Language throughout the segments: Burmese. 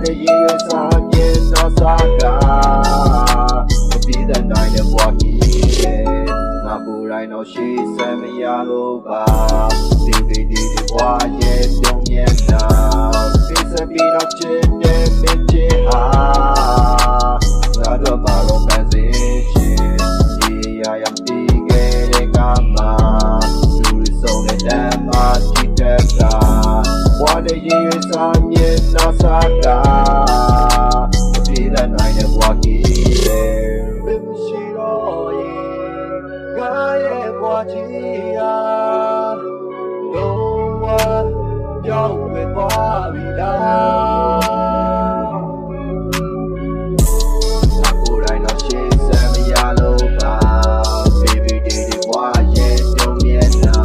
တဲ့ရေရွယ်စာမြင်တော့စားကမပြီးတဲ့နိုင်တဲ့ဘဝကြီးရဲ့ငါကိုယ်တိုင်တော့ရှေ့ဆက်မရလို့ပါဒီဘဝရဲ့ပြုံးမြတ်နာပြည့်စပ်ပြီးတော့ချစ်တဲ့မင်းချစ်ဟာငါတို့မှာတော့ပန်းစင်ရှင်ဒီရပြီးခဲ့တဲ့ကမှာလူတွေဆုံးတဲ့တမ်းမှာကြည့်တဲ့ကဘဝတဲ့ရေရွယ်စာမြင်တော့စားကမပြီးတဲ့နိုင်တဲ့ဘဝကြီးရဲ့မရှိတော့ရင်ငါရဲ့ဘဝကြီးဟာရောက်ပဲသွားပြီလားကိုယ်တိုင်တော့ရှေ့ဆက်မရလို့ပါ baby ဒီဘဝရဲ့တုံးမြတ်နာ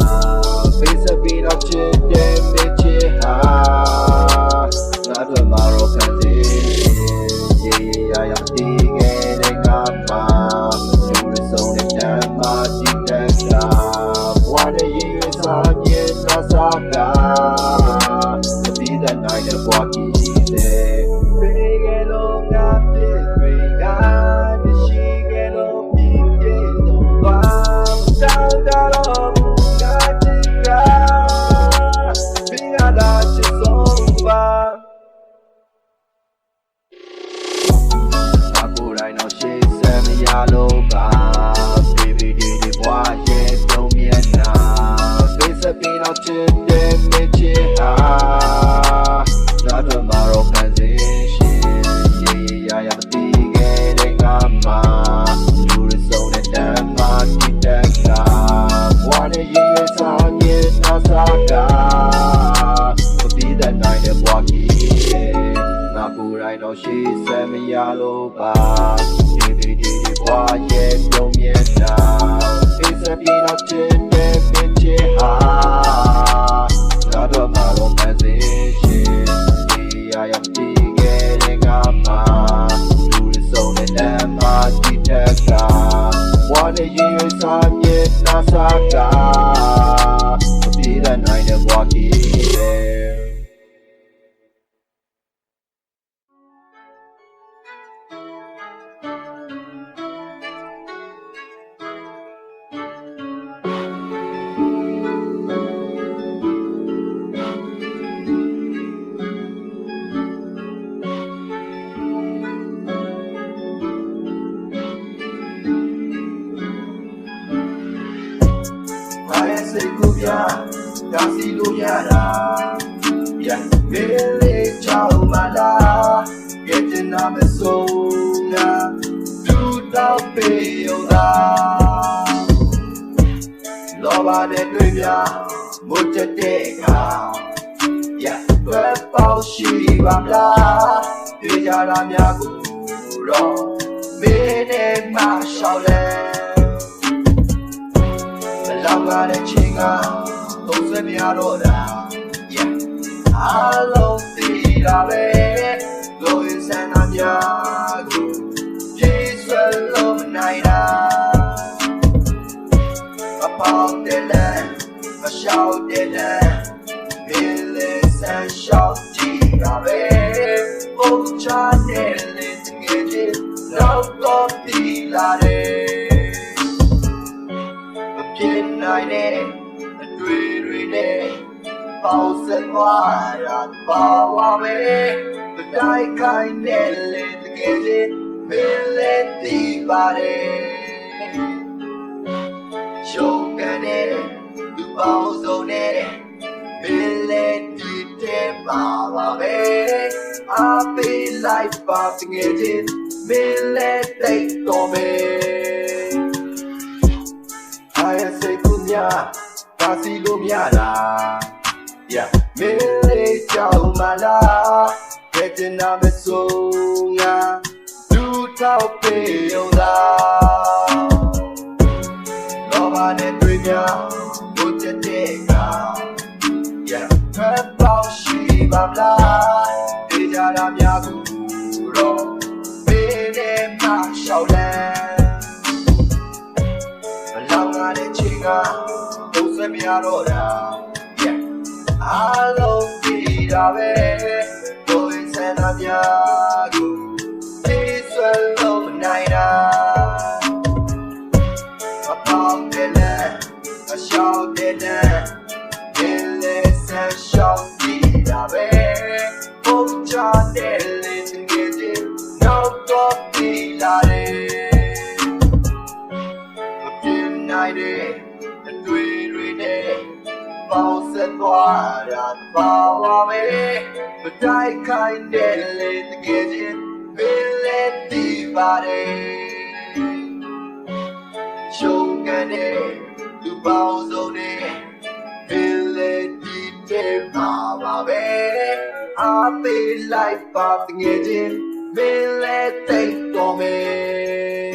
ပေးစပြီးတော့ချစ်တဲ့မင်းချစ်ဟာငါတို့မှာတော့ခံစေရေရတီးခဲ့တဲ့ကမှာလူတွေဆုံးတဲ့တမ်းမှာကြည့်တဲ့ကဘဝရဲ့ရေစာမြင်တော့စားကnight of walking day big along got this big eye the she get on me no down down got it got big ada chisomba aku rai no she se me ya lo ba baby di bwa ye dong mien na face up in out chin de me chin haငါတို့မှာတော့ပန်းစင်ရှင်ရေရပြီးခဲ့တဲ့ကမှာလူတွေဆုံးတဲ့တမ်းမှာကြည့်တဲ့ကဘဝနဲ့ရေရွယ်စာမြင်တော့စားကမပြီးတဲ့နိုင်တဲ့ဘဝကြီးရဲ့ငါကိုယ်တိုင်တော့ရှေ့ဆက်မရလို့ပါဒီဘဝရဲ့ပြုံးမြတ်တာဖေးစပြီးတော့ချစ်တဲ့မင်းချစ်ဟာငါတို့မှာတော့ပန်းစင်ရှင်ရပြီးခဲ့တဲ့ကမှာလူတွေဆုံးတဲ့တမ်းမှာကြည့်တဲ့ကဘဝနဲ့ရေရွယ်စာမြင်တော့စားကမပြီးတဲ့နိုင်တဲ့ဘဝကြီးရဲ့စိတ်ကူပြဒါစီလို့ရတာပြန်မေးလေးချောင်းမလားကဲတင်နာမဆုံးနာသူတော့ပေးရောလောဘနဲ့တွေ့ပြမွတ်တဲ့ကဘယ်ပေါ့ရှိပါမလားတွေ့ကြတာများကိုတော့မင်းနဲ့မရှောက်လဲလောင်လာတဲ့ချိန်ကသုံးစက်များတော့တာအားလုံးသိတာပဲကိုယ်စံနာများကိုပြေးဆွဲလို့မနိုင်တာအပေါင်းတဲ့လမ်းမရှောက်တဲ့လမ်းမင်းလေးစံရှောက်ကြည့်တာပဲဘုံချတဲ့လေးတကယ်ကြီးတော့တော့ဒီလာတယ်ဖြစ်နိုင်တဲ့အတွေ့တွေနဲ့ပေါင်းစပ်သွားတာပါဝါပဲတိုင်းခိုင်းတဲ့လေတကယ်ကြီးမင်းလေးဒီပါတယ်ရှုံးကနေသူပေါင်းစုံနဲ့မင်းလေးဒီတဲ့ပါဝါပဲအပေးလိုက်ပါတကယ်ကြီးမင်းလေးတိတ်တော်ပဲစိတ်ကူများဒါစီလို့မရတာမင်းလေးကြောက်မလားကဲတင်နာမဆုံးငါသူထောက်ပေးရောလောဘနဲ့တွေ့များဘုတ်တဲ့ကဖက်ပေါရှိပါမလားတေးကြတာများကိုတော့မင်းနဲ့မရှောက်လဲတဲ့ချိန်ကသုံးစက်များတော့တာအားလုံးသိတာပဲကိုယ်စံ and I'm yago This will love naira A pop the land A shout the land Illis and shout the way Oh child the listen get it No copy lare United and we day Bounce and water and power me But I can't let the kitchen Feel it the body Show can it to bounce on it Feel it the power me I feel like popping it in Feel it take for me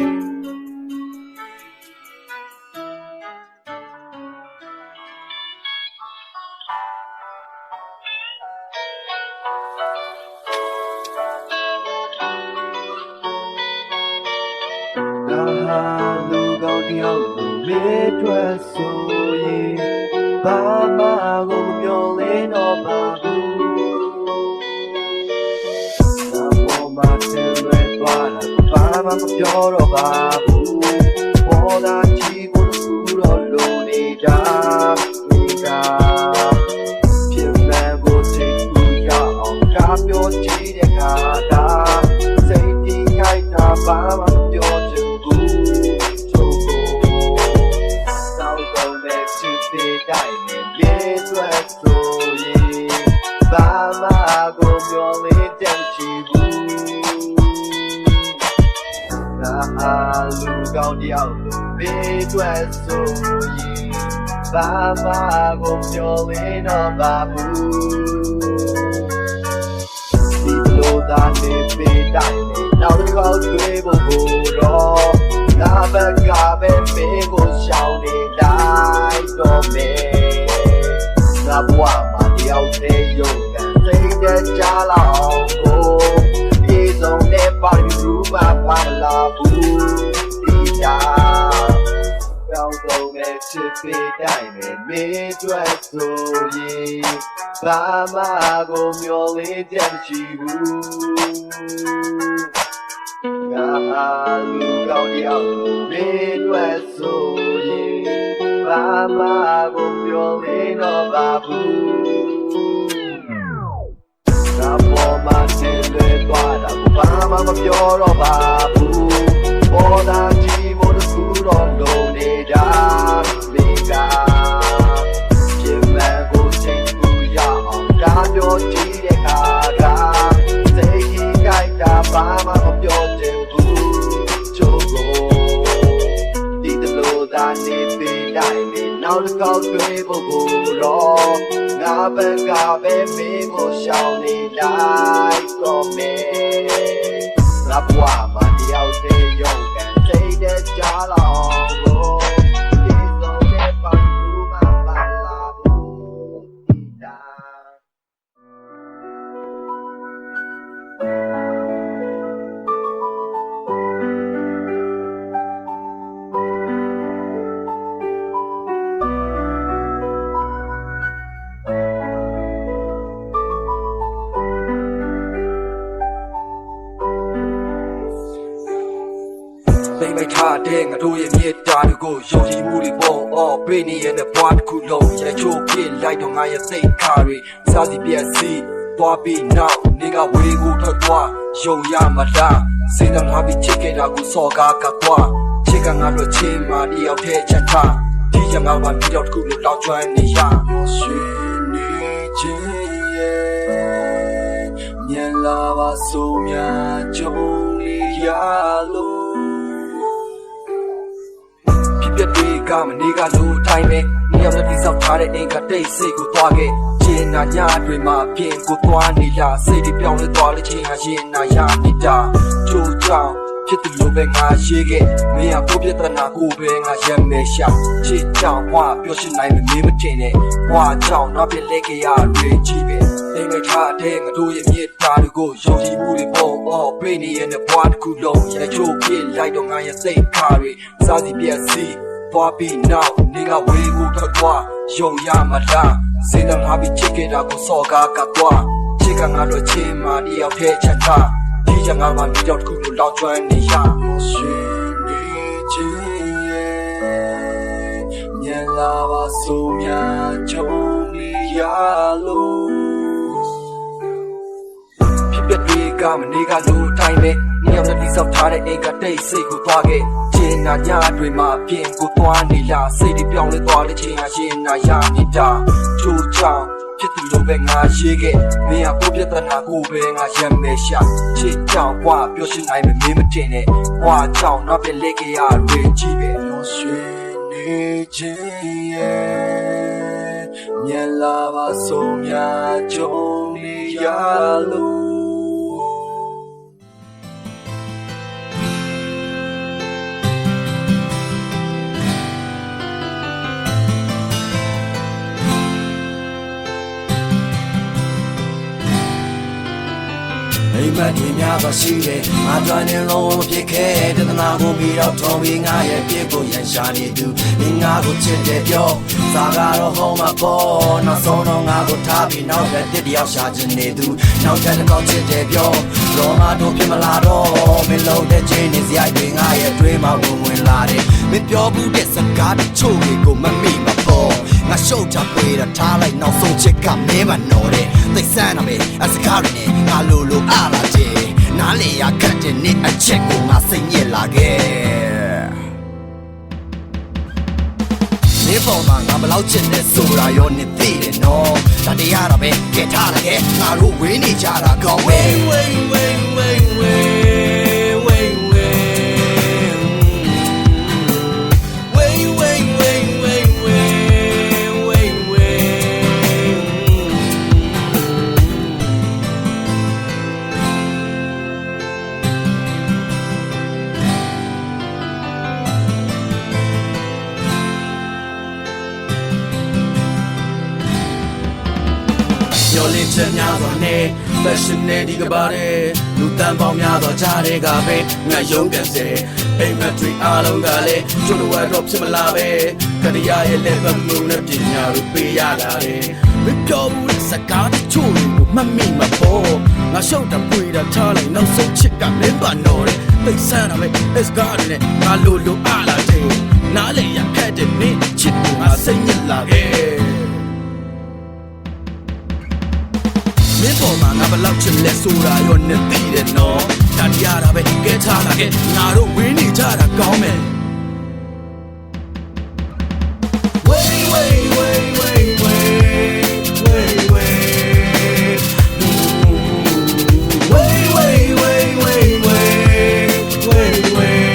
Look out the out Midwest so ye Baba go your lane of Babu Baba tell Baba your Babu All that she would put on Lonita Pimman will take you on top your cheat and Kata Safety Kaita Baba your Midwest so ye Baba go your little chibu Look out the out Midwest so ye Baba go your little babu People that live be dying Now the crowd will go Never got me go shouting like on me Bua the out there you can say that Jala is on the body through my Pamela Well, to be diamond Midwest so ye Bama go mule Chibu Look out the out Midwest so ye Bama go mule no babu Boma tele guarda Bama go your babu Oda chivo the food on Lonita Liga Jimmy go take Buya on Dado Chide Kaga Say he kaita Bama go your tempu Chogo Did the load that need be diamond Now the call people go wrong Nabe gabe me go shouting like from me Lapua mati out there you can say that Jala It's only fun to my balabu Baby, I dang a doing it, Dad go, Yogi Moody Ball, or Brainy and the Bart Kulo, Yachoki, light on my say, carry, Sazi BSC, Bobby now, nigga, we go to Gua, Yo Yamada, say them happy chicken, I go soga Kakwa, chicken out of Chima, the out here, Chanta, Tijama, and Pidot Kulo, out join the Yam, Yelava Somia, Joli Yalo. Come nigga low time near the piece of Tare ain't got day say good dog Jina Yadrima, Pin, good one, Nila, say the Pion Quality, Jina Yanita, Joe Chow, Kitty Lubeng, I shake it, me a copy than a goobing, a gem nation, Chit Chow, Wa, Yoshi, I'm a mimitin, Wa Chow, not be like a rich. They make hard thing, do you get to go, Yogi Moody Ball, or Brainy and the Bart Kulo, Yachoki, light on my say, carry, Sazi BSC. Bobby now, nigga, we go to Gua, Yo Yamada, say them happy chicken, I go soga Kakwa, ချစ်ကငါတို့ချင်းမာတယောက်ထဲချက်ထားဒီချငါမှမြေတောက်တစ်ခုလိုလောက်ကျွမ်းနေရရှင်နေချင်းရဲ့ညလာပါဆိုများကြုံနေရလို့ဖြစ်ပျက်တွေကမနေကလို့တိုင်းပဲနှစ်ယောက်တည်းဆောက်ထားတဲ့အိမ်ကတိတ်စိတ်ကိုသွားခဲ့ကျင်းနာညတွေမှာအပြင်ကိုသွားနေလားစိတ်တွေပြောင်းလဲသွားတဲ့ချိန်ဟာရှင်နာရနေတာချိုးချောင်းဖြစ်သူလိုပဲငါရေးခဲ့မင်းကကိုပြဿနာကိုပဲငါရမ်းမဲရှာချစ်ကြောင်ကွာပြောရှင်းနိုင်မမင်းမတင်နဲ့ကွာကြောင်တော့ပြလက်ကြရတွေကြီးပဲလို့ရွှေနေခြင်းရဲ့မြက်လာပါဆုံးများကြုံနေရလို့အိမ်မက်ဒီများတော့ရှိတယ်ငါကြွနေလုံးမဖြစ်ခဲ့တသနာကိုပြီးတော့ထုံပြီးငါရဲ့ပြစ်ကိုရန်ရှာနေသူမင်းငါကိုချစ်တယ်ပြောစားကတော့ဟောမှာပေါ့နောက်ဆုံးတော့ငါကိုထားပြီးနောက်ထပ်တစ်တယောက်ရှာချင်နေသူနောက်ထပ်တစ်ခေါက်ချစ်တယ်ပြောလောငါတို့ဖြစ်မလာတော့မင်းလုံးတဲ့ချင်းနေစရိုက်တွေငါရဲ့တွေးမှဝင်လာတယ်မင်းပြောဘူးတဲ့စကားတချို့တွေကိုမမိမပေါ်ငါရှုပ်ချပေးတာထားလိုက်နောက်ဆုံးချစ်ကမင်းမနော်တဲ့သိစမ်းတာပဲအစကားတွေနဲ့ငါလိုအားလာချေနားလေရခတ်တဲ့နေ့အချက်ကိုငါစိတ်ညစ်လာခဲ့နေပေါ်မှာငါဘလောက်ချစ်တဲ့ဆိုတာရောနေသိတယ်နော်ဒါတရားတော့ပဲကဲထားလိုက်ခဲ့ငါတို့ဝေးနေကြတာကောင်းဝေးဝေးဝေးဝေးဝေးမျောလင်းချက်များစွာနဲ့ fashion နဲ့ဒီကပါတဲ့လူတန်းပေါင်းများစွာကြားတဲ့ကပဲငါရုံးပြန်စေအိမ်မက်တွေအားလုံးကလည်းကျိုးတော်တော့ဖြစ်မလာပဲကတရားရဲ့လက်ပတ်မှုနဲ့ပညာကိုပေးရတာလေမပြောဘူးစကားတချို့ကိုမမိမပေါ်ငါရှုပ်တာပွေတာထားလိုက်နောက်ဆုံးချစ်ကမင်းပါတော့တဲ့သိစမ်းတာပဲ S ကားနဲ့ငါလိုအားလာတဲ့နားလေရခက်တဲ့နေ့ချစ်ကိုငါစိတ်ညစ်လာခဲ့မင်းပေါ်မှာငါဘလောက်ချစ်လဲဆိုတာရောနေသိတယ်နော်ဒါတရားတာပဲကဲထားလာခဲ့ငါတို့ဝင်းနေကြတာကောင်းမယ်ဝေးဝေးဝေးဝေးဝေးဝေးဝေးဝေးဝေးဝေးဝေးဝေးဝေးဝေးဝေး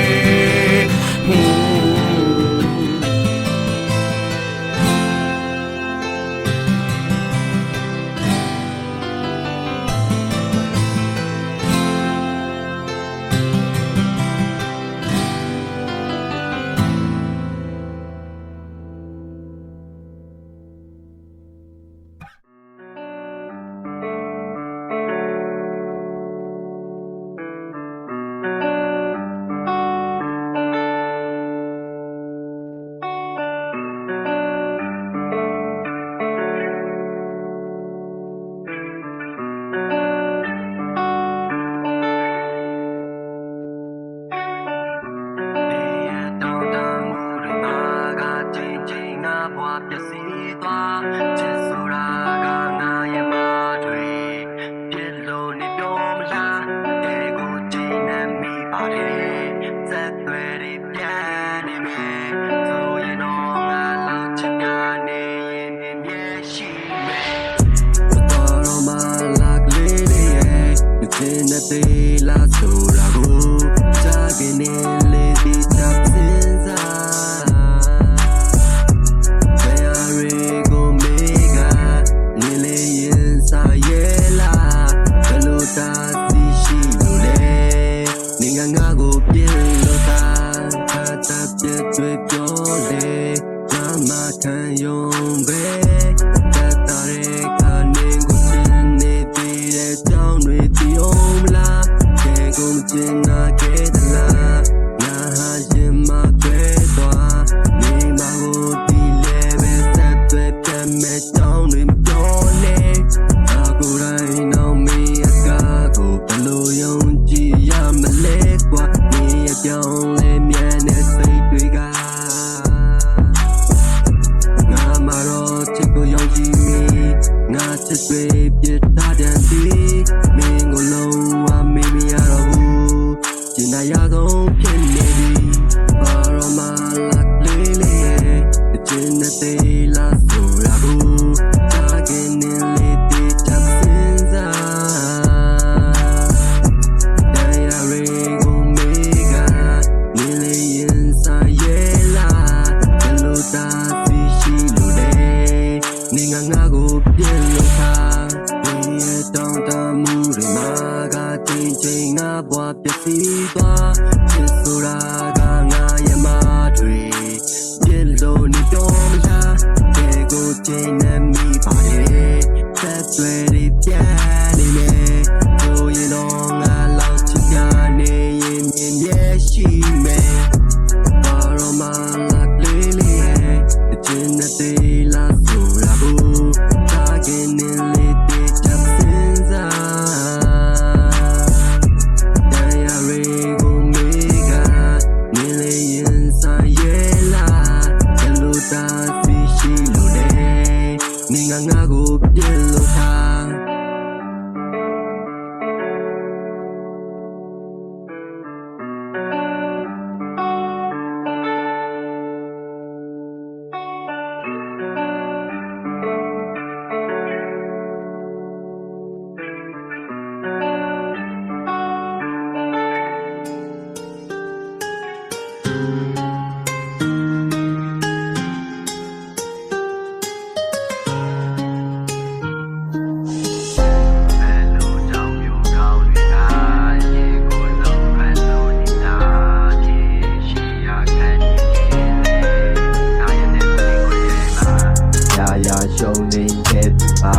ပျက်စီးသွားချစ်ဆိုတာကငါရဲ့မတွေပြစ်လို့နေပြောမလားတဲ့ကိုကြည့်နေမိပါတယ်စက်တွေပြန်နေမယ်ဆိုရင်တော့ငါလောက်ချင်နေရင်မြဲရှိမယ်တော်မလာကလေးရဲ့ဒီနေ့သေးလားဆိုတာကိုကြားကနေလေးဒီတပ်စင်စား တွေပြစ်သားတဲ့စီမင်းကိုလုံးဝမေးမရတော့ဘူးကျင်နာရဆုံးဖြစ်နေပြီဘာရောမလာလေးလေးရဲ့အကျဉ်းနဲ့သေးလားဆိုတာကိုတာကင်းနေလေတေးချစင်စားတရားရီကိုမေးကနေလေရင်ဆိုင်ရဲ့လားဘယ်လိုသာသိရှိလို့လဲနေငါကိုပြန်လို့ထားဒီရဲ့တောင်းတမှုတွေမှာကတင်ချိန်ငါဘွားပျက်စီးသွားချစ်ဆိုတာကငါရဲ့မတွေပြည့်လို့နေတော့မလားဒီကိုချိန်နဲ့မိပါတယ်သက်သွေးတွေပြန်နေမယ်ကိုရင်တော့ငါလောက်ချစ်ကြနေရင်မြင်ရဲ့ရှိမယ်ဘာရောမလာလေးလေးရဲ့အကျဉ်းနဲ့သေးလားဆိုတာကိုတာကင်းနေလေတေးချစင်စားတရားရီကိုမေးကနေလေရင်ဆိုင်ရဲ့လားဘယ်လိုသာသိရှိလို့လဲနေငါကိုပြန်လို့ထားရှုံးနေတဲ့သူဟာ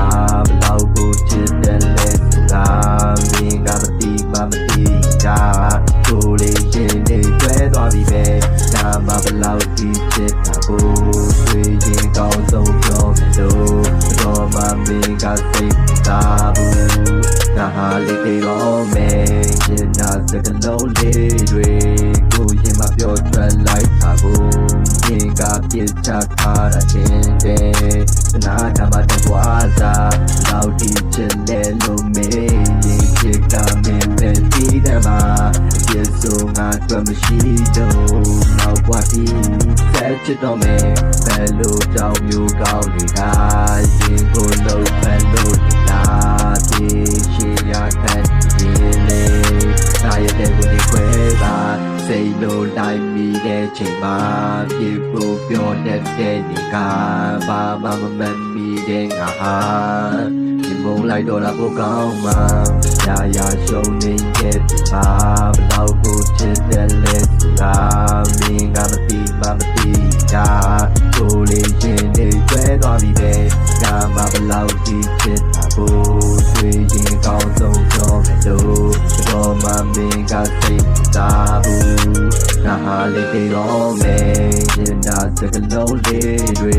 ဘလောက်ကိုချစ်တယ်လဲဆိုတာမင်းကမသိမှမသိတာကိုယ်လေးရင်နေတွဲသွားပြီပဲဒါမှဘလောက်ဒီချစ်တာကိုတွေ့ရင်ကောင်းဆုံးပြောမယ်လို့တော့မှမင်းကစိတ်သာဘူးဒါဟာလေးတွေတော့မယ်ရင်နာစကလုံးလေးတွေကိုရင်မပြောထွက်လိုက်တာကိုမင်းကပြစ်ချထားတာချင်းတဲ့နာကမတကွာစားလောက်ဒီချစ်လဲလို့မေးရင်ချစ်ကမင်းပဲဒီတယ်မှာပြစ်ဆုံးငါတွေ့မရှိတော့နောက်ဘဝဒီဆက်ချစ်တော့မယ်ဘယ်လိုကြောင့်မျိုးကောင်းနေတာရင်ကိုလုံးဖန်လို့လာဒီရှိရခံရင်လေနာရတဲ့ကိုနေခွဲပါစိတ်လို့လိုက်မိတဲ့ချိန်မှာပြေဖို့ပြောတတ်တဲ့နေကဘာမှမမှန်မိတဲ့ငါဟာဒီမုံလိုက်တော့လားကိုကောင်းမှာရာရာရှုံးနေတဲ့ဘာဘလောက်ကိုချစ်တယ်လဲဆိုတာမင်းကမသိမှမသိတာကိုလေးချင်းနေကျွဲသွားပြီပဲဒါမှဘလောက်ဒီချစ်တာကိုတွေ့ရင်ကောင်းဆုံးပြောမယ်လို့တော့မှမင်းကစိတ်သာဘူးနာဟာလေးတွေတော့မယ်ရင်နာစကလုံးလေးတွေ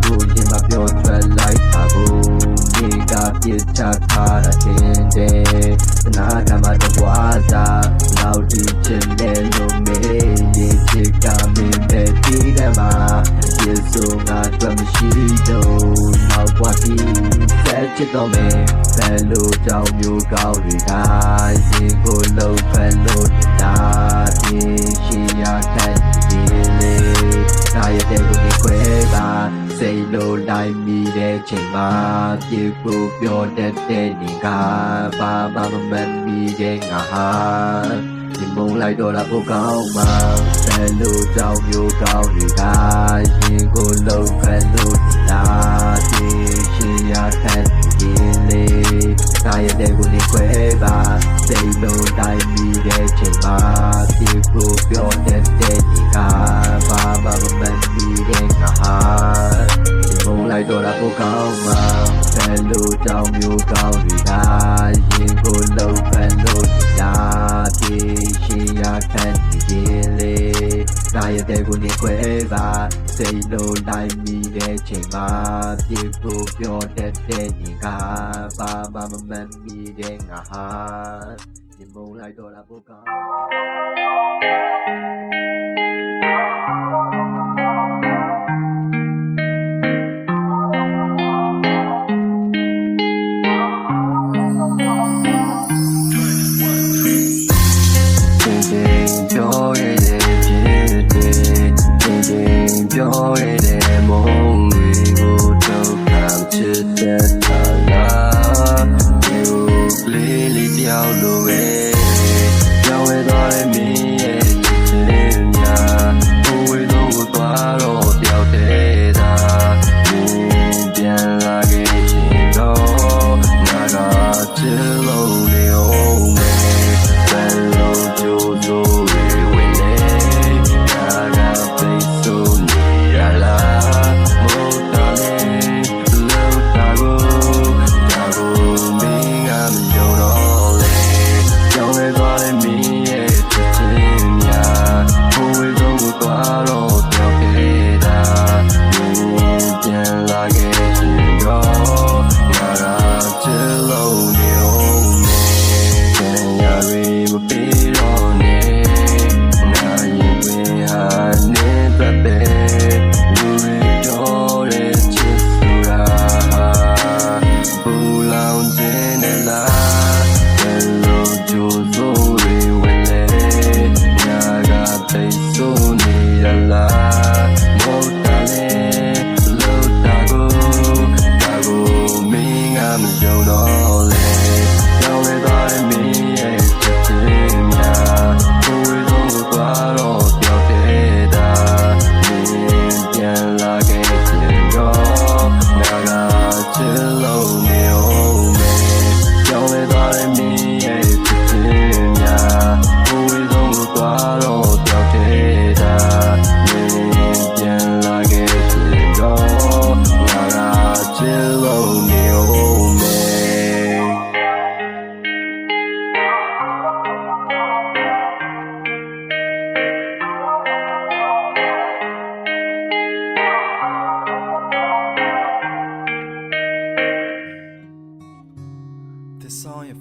ကိုရင်မပြောထွက်လိုက်တာကိုဒီကပြစ်ချထားတာချင်းတဲ့နာကမတကွာစားနောက်ဒီချင်တယ်လို့မေးရင်ချစ်ကမင်းပဲဒီတယ်မှာပြစ်ဆုံးငါတွေ့မရှိတော့နောက်ဘဝဒီဆက်ချစ်တော့မယ်ဘယ်လိုကြောင့်မျိုးကောင်းတွေကရင်ကိုလုံးဖန်လို့တာဒီရှိရတဲ့ဒီလေနာရတဲ့ကိုနေခွဲပါစိတ်လိုလိုက်မိတဲ့ချိန်မှာပြေဖို့ပြောတတ်တဲ့နေကဘာမှမမှန်မိတဲ့ငါဟာဒီမုံလိုက်တော့လားကိုကောင်းမှာဘယ်လိုကြောင့်မျိုးကောင်းတွေကရင်ကိုလုံးဖန်လို့တာဒီရှိရတဲ့ဒီလေနာရတဲ့ကိုနေခွဲပါစိတ်လိုလိုက်မိတဲ့ချိန်မှာပြေဖို့ပြောတတ်တဲ့နေကဘာမှမမှန်မိတဲ့ငါဟာဒီမုံလိုက်တော့လားကိုကောင်းမှာဘယ်လိုကြောင့်မျိုးကောင်းတွေကရင်ကိုလုံးဖန်လို့တာဒီရှိရတဲ့ဒီလေနာရတဲ့ကိုနေခွဲပါစိတ်လိုလိုက်မိတဲ့ချိန်မှာပြေဖို့ပြောတတ်တဲ့ညီကဘာမှမမှန်မိတဲ့ငါဟာဒီမုံလိုက်တော့လားကိုကောင်း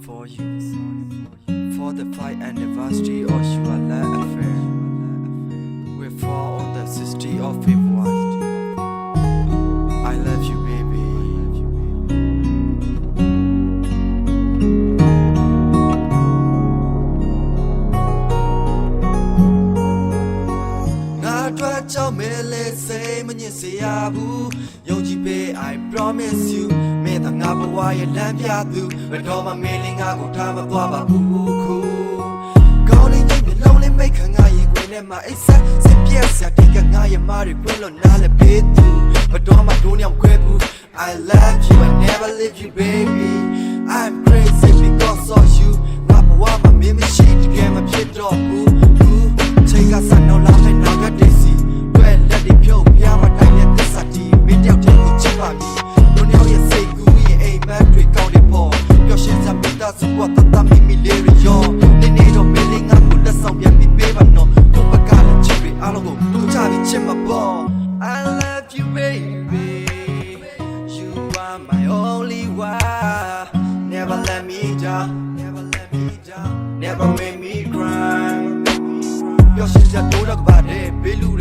for you for the 5th anniversary of your love affair. We fall on the 60th of February. I love you, baby. Say many say abu Yoji Bay, I promise you Me the Nabawa lamp yadu But all my mailing I go time of Baba Boo Calling you lonely make a guy when my isa say yes I take a guy a marry will not a bit but all my duniam kwebu I love you and never leave you baby I'm crazy because of you Nabawa my mimi shit game a pit dog boo Take us a no laugh and now got dizzy let it go, yeah, my time at this city. Been down to Chipami. Don't know you say, Gooey, a metric out the ball. Your shins are made us what the tummy millennium. They need a milling up with the song, yeah, be baby, no. Don't forget the chippy, I'll go to Charlie Chimaball. I love you, baby. You are my only wife. Never let me down, never let me down, never make me cry. Your shins are told about it, Bilu.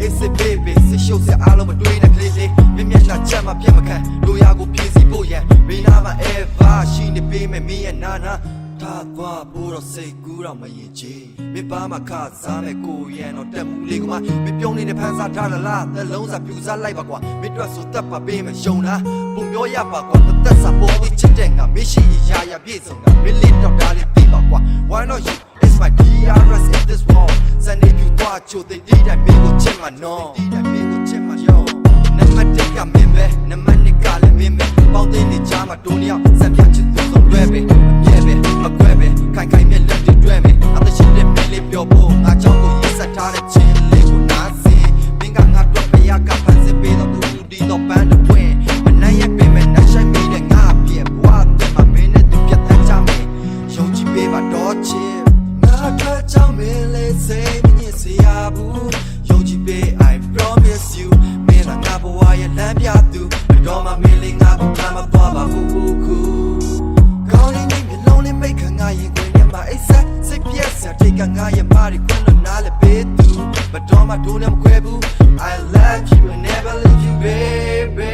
It's a baby, she shows the all over doing a crazy. Maybe I'm not jam up Yamakan, Loyago Pizzy Boy, me never ever, she the baby, me and Nana. Tadwa, Boro say good on my G. Me Bama card, Same Koyan or Temu Ligma, me only the pants are Tala, the loans of Pusa Labaqua, me dress with Tapa Bame and Shona, Bumyoya Bakwa, but that's a boy Chitenga, Mishi Yaya Bizonga, me little Dali Tibaqua. Why not you? It's my DRS in this wall. Send if you watch you, they did a big chima no. They did a big chima yo. Never take a meme, never nickel a meme. Bound in the jama, Donia, send your children from Webby, Yebe, a Webby, Kai me left it Dwemmy. Other shit they may live your bow. I jungle is a target chill, live Nazi. Being a not drop a yaka, fancy bit of the woody, no band of way. And I am payment, I shall meet a gap here. What them a minute to get that jammy. Show you, baby, don't chill. Tell me, let's say, Yoji Bay, I promise you. Me the Nabawa and Lambiatu. But all my milling up, I'm a Baba Boo. Calling me lonely, make a guy when my isa. Say yes, I take a guy and marry when not a bit too. But all my Dunam Kwebu, I love you and never leave you, baby.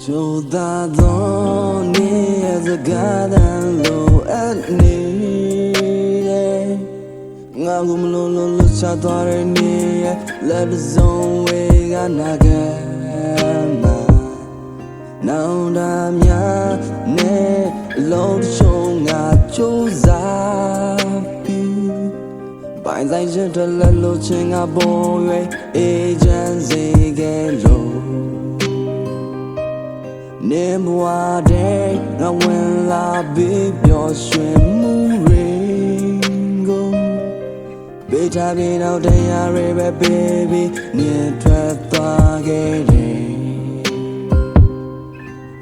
Joda doni as a garden low at me. Ngagum lolo chatare ni let the zone way anagama. Now damn ya ne load show nga choza pi. By the gentle lo chinga boy agency get low. Nemwa day, na when la baby your swim ringo. Beta be out there, baby, near trap target.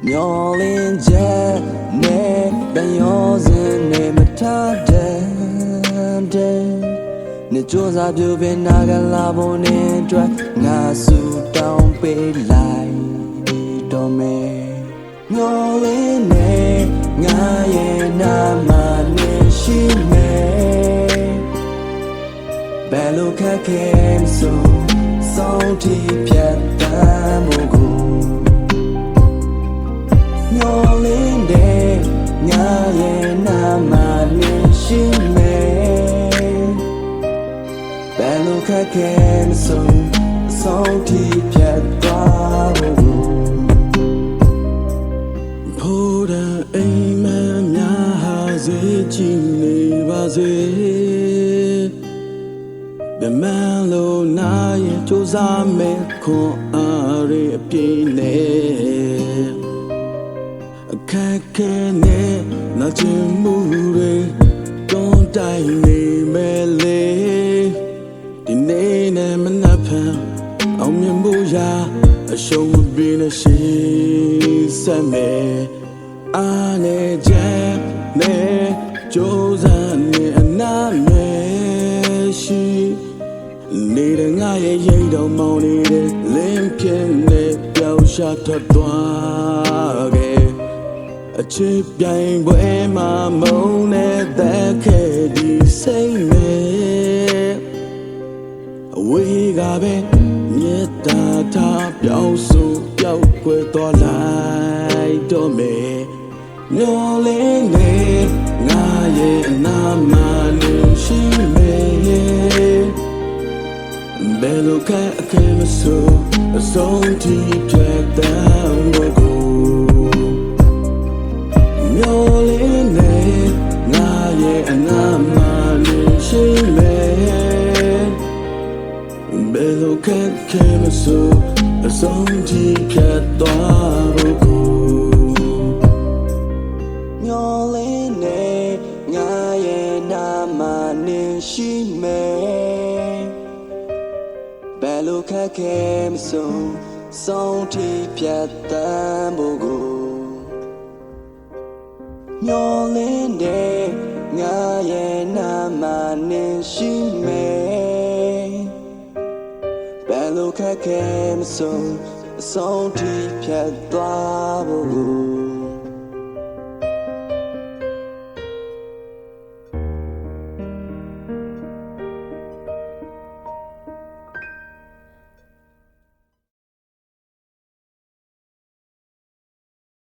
Nyolin jet, ne, the yours in name a target. Nichosa do be naga labo ne dry, nasu down pay light, dome. Nyolene ngaye na mane shime Belo kakem so salty piata mogo Nyolene ngaye na mane shime တ်ခဲမဆုံးအဆုံးထိဖြတ်သွားဖို့ဖို့တဲ့အိမ်မက်များဟာစေချင်နေပါစေဘယ်မှလို့နာရင်ကြိုးစားမယ်ခွန်အားရအပြည့်နဲ့အခက်ခဲနဲ့နာကျင်မှုတွေတွန်းတိုက်နေမယ်လေဒီနေ့နဲ့မနှက်ဖန်အောင်မြင်ဖို့ရာအရှုံးမပေးနဲ့ရှိစမ်းမယ်အားနဲ့ချက်နဲ့ကြိုးစားနေအနာမဲ့ရှိနေတဲ့ငါရဲ့ရိတ်တော်မောင်းနေတဲ့လင်းပြင်းနဲ့ပျောက်ရှာထွက်သွားခဲ့အချစ်ပြိုင်ပွဲမှာမုန်းနဲ့သက်ခဲ့ဒီစိတ်နဲ့အဝေးကပဲမြေတာထားပြောင်းဆိုပြောက်ွယ်သွားလိုက်တော့မယ်မျောလင်းနေငါရဲ့အနာမနေရှိမယ်ဘယ်လိုခက်အခဲမဆိုအဆုံးထိဖြတ်တမ်းဖို့ကိုမျောလင်းနေငါရဲ့အနာမနေရှိမယ်ဘယ်လိုခက်ခဲမဆိုအဆုံးထိဖြတ်သွားဖို့ကိုမျောလင်းနေငါရဲ့နာမနေရှိမယ်ဘယ်လိုခက်ခဲမဆုံးဆုံးထိဖြတ်တမ်းဖို့ကိုမျောလင်းတဲ့ငါရဲ့နာမနေရှိမယ်ဘယ်လိုခက်ခဲမဆုံးအဆုံးထိဖြတ်သွားဖို့